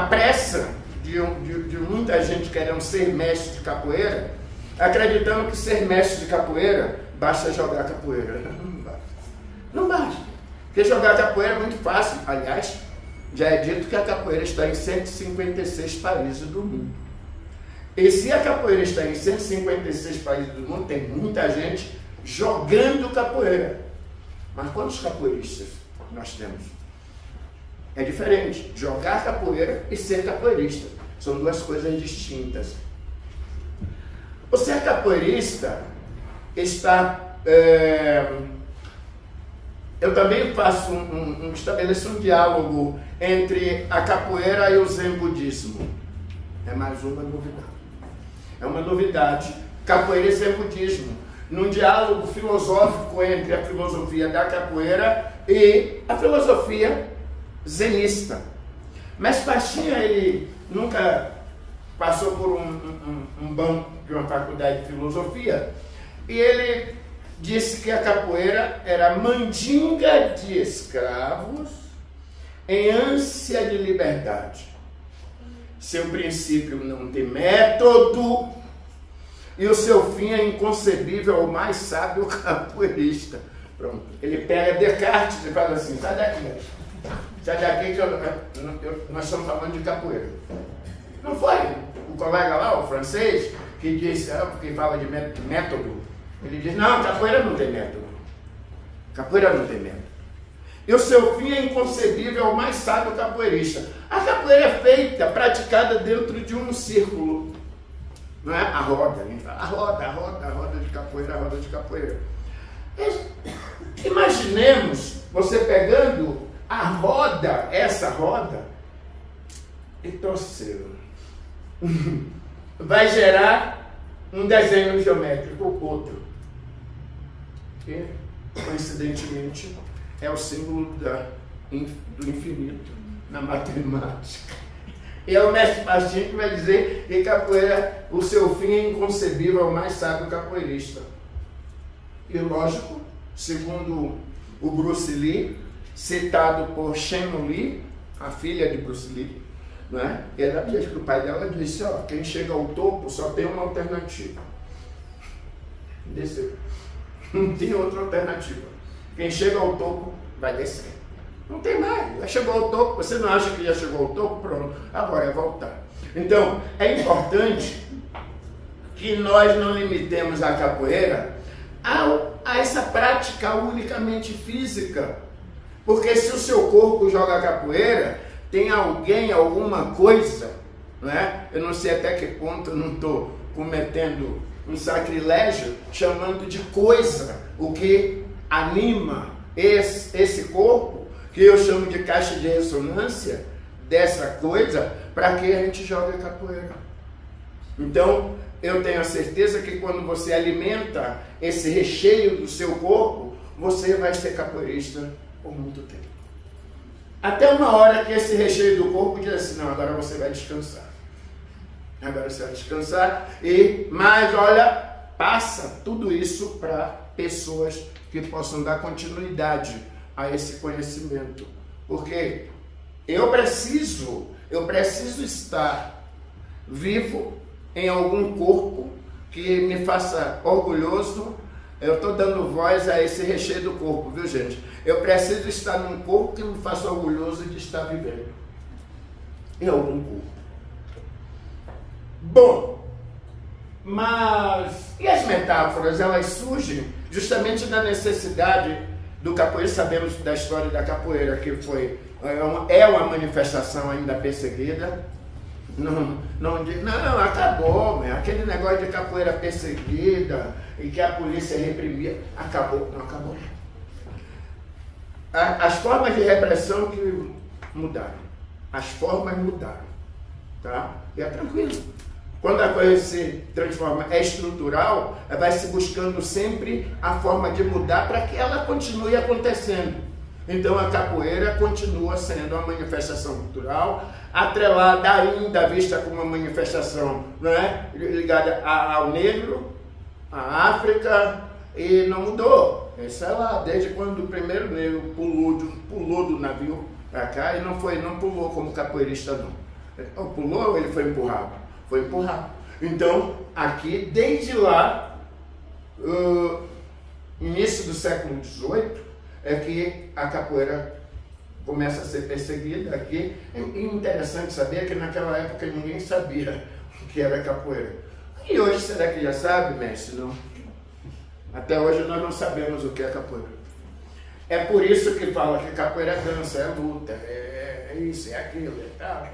pressa de muita gente querendo ser mestre de capoeira, acreditando que ser mestre de capoeira basta jogar capoeira. Não basta. Não basta. Porque jogar capoeira é muito fácil. Aliás, já é dito que a capoeira está em 156 países do mundo. E se a capoeira está em 156 países do mundo, tem muita gente jogando capoeira. Mas quantos capoeiristas nós temos? É diferente. Jogar capoeira e ser capoeirista. São duas coisas distintas. O ser capoeirista está... eu também estabeleço um diálogo entre a capoeira e o zen budismo. É mais uma novidade. É uma novidade. Capoeira e zen budismo. Num diálogo filosófico entre a filosofia da capoeira e a filosofia zenista. Mestre Pastinha, ele nunca passou por um banco de uma faculdade de filosofia, e ele disse que a capoeira era mandinga de escravos em ânsia de liberdade. Seu princípio não tem método e o seu fim é inconcebível ao mais sábio capoeirista. Pronto. Ele pega Descartes e fala assim: sai daqui. Sai daqui que nós estamos falando de capoeira. Não foi o colega lá, o francês, que disse, porque fala de método, ele diz, não, capoeira não tem método. Capoeira não tem método. E o seu fim é inconcebível ao mais sábio capoeirista. A capoeira é feita, praticada dentro de um círculo. Não é? A roda, a gente fala, a roda de capoeira, a roda de capoeira. Imaginemos você pegando a roda, essa roda, e torcendo. Vai gerar um desenho geométrico ou outro. Que, coincidentemente, é o símbolo do infinito na matemática. E é o mestre Pastinha que vai dizer que capoeira, o seu fim é inconcebível ao mais sábio capoeirista. E lógico, segundo o Bruce Lee, citado por Shen Li, a filha de Bruce Lee, não é? Ela diz que o pai dela disse, ó, quem chega ao topo só tem uma alternativa. Descer. Não tem outra alternativa. Quem chega ao topo vai descer. Não tem mais. Já chegou ao topo. Você não acha que já chegou ao topo? Pronto. Agora é voltar. Então, é importante que nós não limitemos a capoeira a essa prática unicamente física. Porque se o seu corpo joga capoeira, tem alguém, alguma coisa, não é? Eu não sei até que ponto eu não estou cometendo um sacrilégio chamando de coisa o que anima esse corpo, que eu chamo de caixa de ressonância dessa coisa, para que a gente jogue capoeira. Então, eu tenho a certeza que quando você alimenta esse recheio do seu corpo, você vai ser capoeirista por muito tempo. Até uma hora que esse recheio do corpo diz assim, não, agora você vai descansar. Agora você vai descansar, mas olha, passa tudo isso para pessoas que possam dar continuidade a esse conhecimento. Porque eu preciso estar vivo em algum corpo que me faça orgulhoso. Eu estou dando voz a esse recheio do corpo, viu, gente? Eu preciso estar num corpo que me faça orgulhoso de estar vivendo em algum corpo. Bom, mas e as metáforas? Elas surgem justamente da necessidade do capoeira. Sabemos da história da capoeira, que é uma manifestação ainda perseguida. Não, acabou, meu. Aquele negócio de capoeira perseguida e que a polícia reprimia, acabou, não acabou. As formas de repressão que mudaram, as formas mudaram, tá? E é tranquilo. Quando a coisa se transforma, é estrutural, vai se buscando sempre a forma de mudar para que ela continue acontecendo. Então a capoeira continua sendo uma manifestação cultural, atrelada ainda, vista como uma manifestação, né, ligada ao negro, à África, e não mudou. Isso é lá, desde quando o primeiro negro pulou do navio para cá, e não pulou como capoeirista não. Pulou, ele foi empurrado. Foi empurrado. Então, aqui, desde lá, início do século XVIII, é que a capoeira começa a ser perseguida aqui. É interessante saber que naquela época ninguém sabia o que era capoeira. E hoje, será que já sabe, mestre? Não. Até hoje nós não sabemos o que é capoeira. É por isso que fala que capoeira é dança, é luta, é isso, é aquilo, é tal.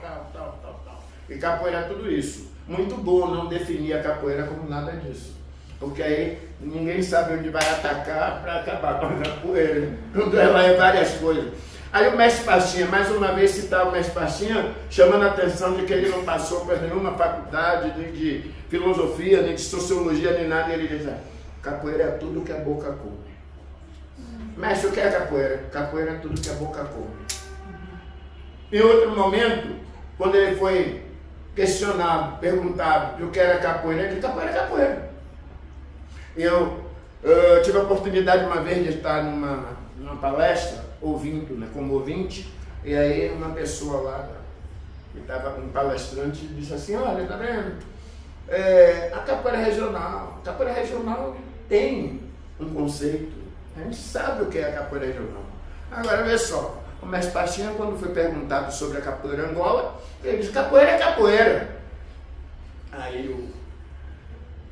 E capoeira é tudo isso. Muito bom não definir a capoeira como nada disso. Porque aí ninguém sabe onde vai atacar para acabar com a capoeira. Quando ela é várias coisas. Aí o mestre Pastinha, mais uma vez citar o mestre Pastinha, chamando a atenção de que ele não passou por nenhuma faculdade, nem de filosofia, nem de sociologia, nem nada. E ele diz, capoeira é tudo que a boca come. Mestre, o que é capoeira? Capoeira é tudo que a boca come. Em outro momento, quando ele foi questionado, perguntado o que era capoeira, ele disse, capoeira é capoeira. Eu tive a oportunidade uma vez de estar numa palestra, ouvindo, né, como ouvinte, e aí uma pessoa lá, que estava um palestrante, disse assim, olha, tá vendo? A capoeira regional tem um conceito, a gente sabe o que é a capoeira regional. Agora, vê só, o mestre Pastinha, quando foi perguntado sobre a capoeira Angola, ele disse, capoeira é capoeira. Aí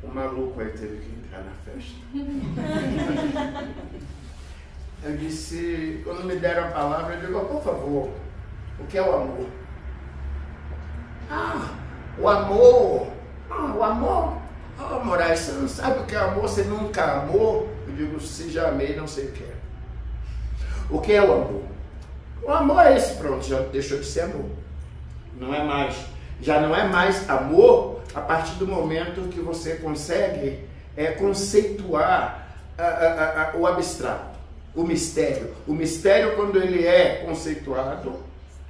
o maluco aí teve que entrar na festa. Eu disse, quando me deram a palavra, eu digo, por favor, o que é o amor? O amor. O amor. Moraes, você não sabe o que é amor, você nunca amou? Eu digo, se já amei, não sei o que é. O que é o amor? O amor é esse, pronto, já deixou de ser amor. Não é mais. Já não é mais amor a partir do momento que você consegue conceituar o abstrato, o mistério. O mistério, quando ele é conceituado,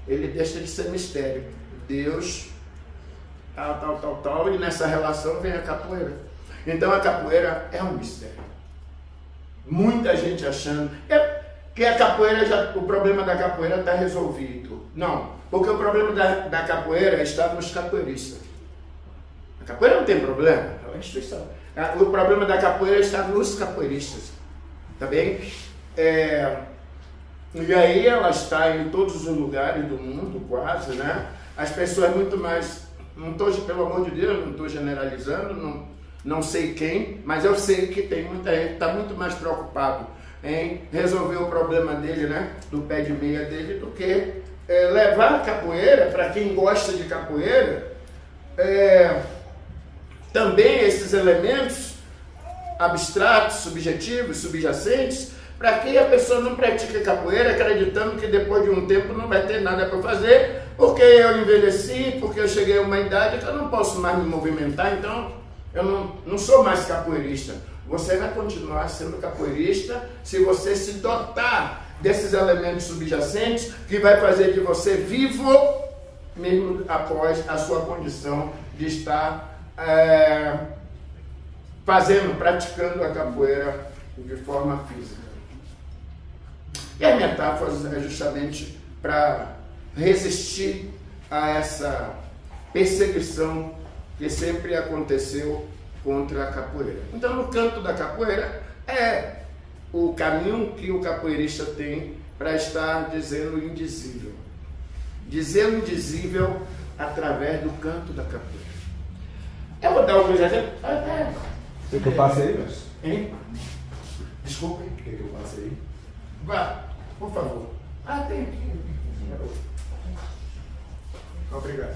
ele deixa de ser mistério. Deus, tal, e nessa relação vem a capoeira. Então a capoeira é um mistério. Muita gente achando que a capoeira, o problema da capoeira está resolvido. Não, porque o problema da capoeira está nos capoeiristas. A capoeira não tem problema, é uma instituição. O problema da capoeira está nos capoeiristas, tá bem? E aí ela está em todos os lugares do mundo, quase, né? As pessoas muito mais, pelo amor de Deus, não estou generalizando, não sei quem, mas eu sei que tem muita gente que está muito mais preocupado em resolver o problema dele, né? Do pé de meia dele, do que levar a capoeira, para quem gosta de capoeira, também esses elementos abstratos, subjetivos, subjacentes, para que a pessoa não pratique capoeira acreditando que depois de um tempo não vai ter nada para fazer, porque eu envelheci, porque eu cheguei a uma idade que eu não posso mais me movimentar, então eu não sou mais capoeirista. Você vai continuar sendo capoeirista se você se dotar desses elementos subjacentes que vai fazer de você vivo, mesmo após a sua condição de estar praticando a capoeira de forma física. E as metáforas é justamente para resistir a essa perseguição que sempre aconteceu contra a capoeira. Então, no canto da capoeira é o caminho que o capoeirista tem para estar dizendo o indizível. Dizer o indizível através do canto da capoeira. Eu vou dar alguns exemplos. O que eu passei, mas... Hein? Desculpe. O que eu passei? Vá, por favor. Tem aqui. Obrigado.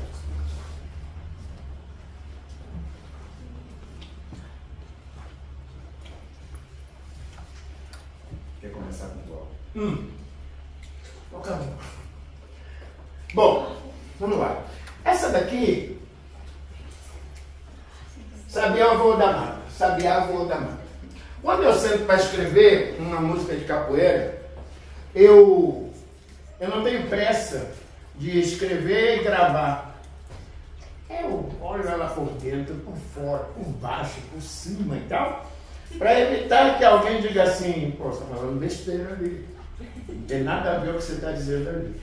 Quer começar com qual? Ok. Bom, vamos lá. Essa daqui, Sabiá Voa da Mata. Sabiá Voa da Mata. Quando eu sento para escrever uma música de capoeira, eu não tenho pressa de escrever e gravar. Eu olho ela por dentro, por fora, por baixo, por cima e tal, para evitar que alguém diga assim, pô, você está falando besteira ali. Não tem nada a ver com o que você está dizendo ali.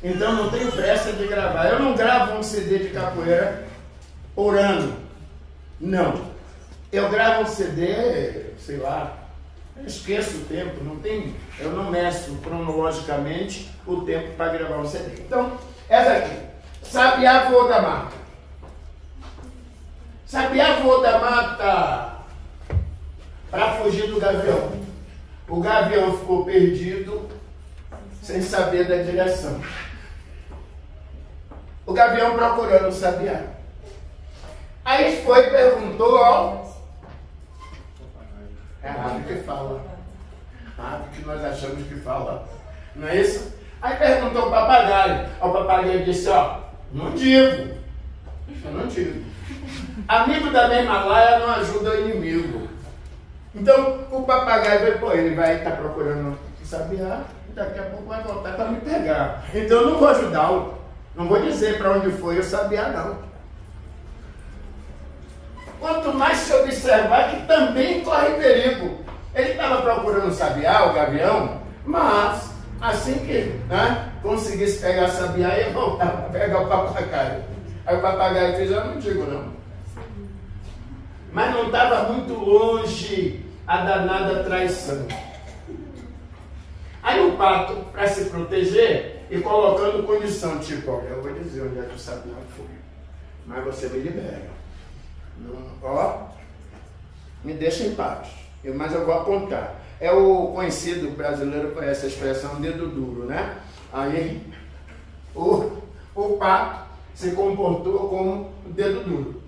Então não tenho pressa de gravar. Eu não gravo um CD de capoeira por ano. Não. Eu gravo um CD, sei lá, eu esqueço o tempo, eu não meço cronologicamente o tempo para gravar um CD. Então, essa aqui, Sabiá Voa da Mata. Sabiá voou da mata para fugir do gavião. O gavião ficou perdido, sem saber da direção. O gavião procurando o sabiá. Aí foi e perguntou ao... É a ave que fala. A ave que nós achamos que fala. Não é isso? Aí perguntou ao papagaio. O papagaio disse, não digo. Eu não digo. Amigo da mesma laia não ajuda o inimigo. Então o papagaio ele vai estar procurando o sabiá, e daqui a pouco vai voltar para me pegar. Então eu não vou ajudá-lo. Não vou dizer para onde foi o sabiá, não. Quanto mais se observar que também corre perigo. Ele estava procurando o sabiá, o gavião, mas assim que conseguisse pegar o sabiá, ia voltar para pegar o papagaio. Aí o papagaio fez, eu não digo não. Mas não estava muito longe a danada traição. Aí o pato, para se proteger, e colocando condição, tipo, eu vou dizer onde é que o sabiá foi, mas você me libera. Me deixa em paz, mas eu vou apontar. É o conhecido brasileiro conhece a expressão dedo duro, né? Aí o pato se comportou como dedo duro.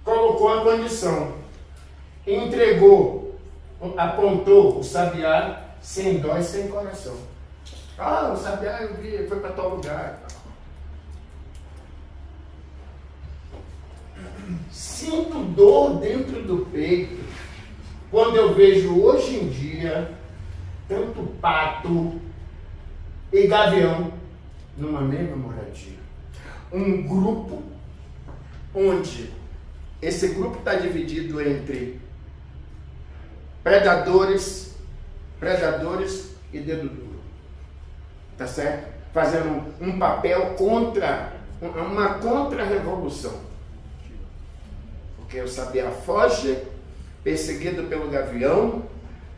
Colocou a condição, entregou, apontou o sabiá sem dó e sem coração. O sabiá eu vi, foi para tal lugar. Sinto dor dentro do peito quando eu vejo hoje em dia tanto pato e gavião numa mesma moradia. Um grupo onde esse grupo está dividido entre predadores e dedo duro. Tá certo? Fazendo um papel uma contra-revolução. Porque o sabiá foge, perseguido pelo gavião,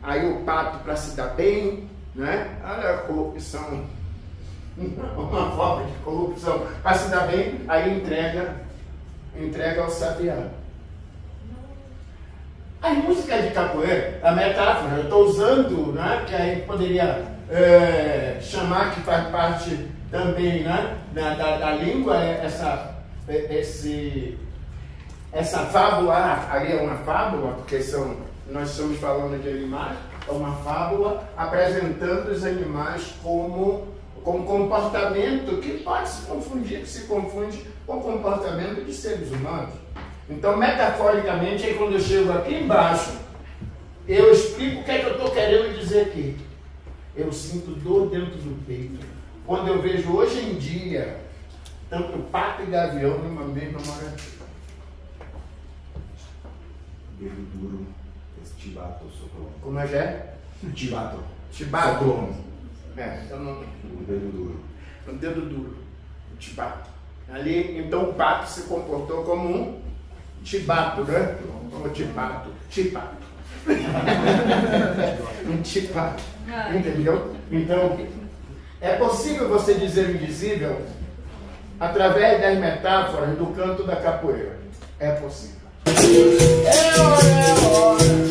aí o pato, para se dar bem, né? Olha a corrupção, uma forma de corrupção, para se dar bem, aí entrega ao sabiá. As músicas de capoeira, a metáfora, eu estou usando, né, que aí poderia chamar, que faz parte também, né, da língua, essa fábula, ali é uma fábula, porque nós estamos falando de animais, é uma fábula apresentando os animais como comportamento que pode se confundir, que se confunde com o comportamento de seres humanos. Então, metaforicamente, aí quando eu chego aqui embaixo, eu explico o que é que eu estou querendo dizer aqui. Eu sinto dor dentro do peito. Quando eu vejo hoje em dia, tanto pato e gavião numa mesma moradia. Dedo duro, esse chibato socorro. Como é que é? Chibato. Chibato. Socorro. Eu não... O dedo duro. O dedo duro. O chibato. Ali, então o pato se comportou como um chibato, né? Como chibato. Chibato. Um chibato. Entendeu? Então, é possível você dizer o indizível através das metáforas do canto da capoeira. É possível. É hora, é hora.